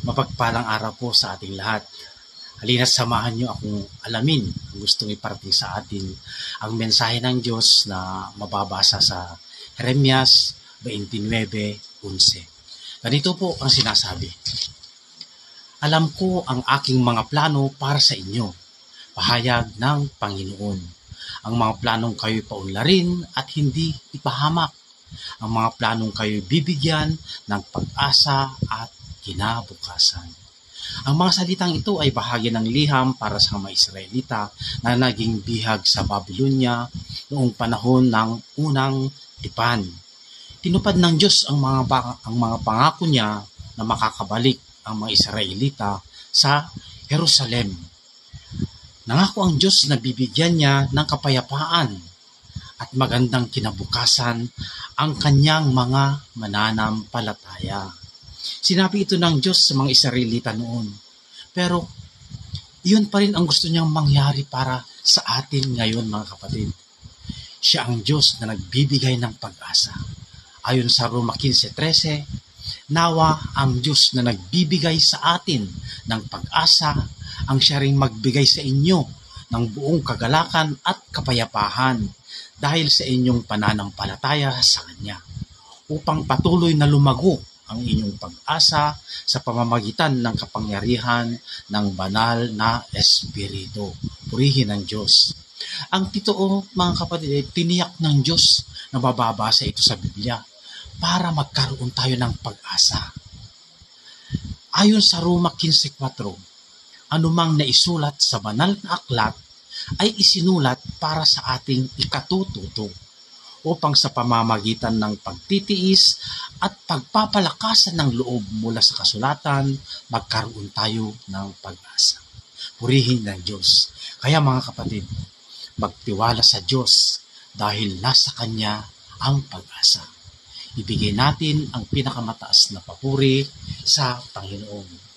Mapagpalang araw po sa ating lahat. Halina't samahan niyo akong alamin kung gustong iparating sa atin ang mensahe ng Diyos na mababasa sa Jeremias 29:11. Ganito po ang sinasabi. Alam ko ang aking mga plano para sa inyo, pahayag ng Panginoon. Ang mga planong kayo'y paunlarin at hindi ipahamak. Ang mga planong kayo'y bibigyan ng pag-asa at kinabukasan. Ang mga salitang ito ay bahagi ng liham para sa mga Israelita na naging bihag sa Babylonia noong panahon ng unang tipan. Tinupad ng Diyos ang mga pangako niya na makakabalik ang mga Israelita sa Jerusalem. Nangako ang Diyos na bibigyan niya ng kapayapaan at magandang kinabukasan ang kanyang mga mananampalataya. Sinabi ito ng Diyos sa mga Israelita noon. Pero iyon pa rin ang gusto niyang mangyari para sa atin ngayon, mga kapatid. Siya ang Diyos na nagbibigay ng pag-asa. Ayon sa Roma 15:13, nawa ang Diyos na nagbibigay sa atin ng pag-asa ang siya ring magbigay sa inyo ng buong kagalakan at kapayapahan dahil sa inyong pananampalataya sa Kanya, upang patuloy na lumago ang inyong pag-asa sa pamamagitan ng kapangyarihan ng banal na Espiritu. Purihin ang Diyos. Ang totoo, mga kapatid, ay tiniyak ng Diyos na mababasa ito sa Biblia para magkaroon tayo ng pag-asa. Ayon sa Roma 15:4, anumang naisulat sa banal na aklat ay isinulat para sa ating ikatututo, upang sa pamamagitan ng pagtitiis at pagpapalakasan ng loob mula sa kasulatan, magkaroon tayo ng pag-asa. Purihin ng Diyos. Kaya mga kapatid, magtiwala sa Diyos dahil nasa Kanya ang pag-asa. Ibigay natin ang pinakamataas na papuri sa Panginoon.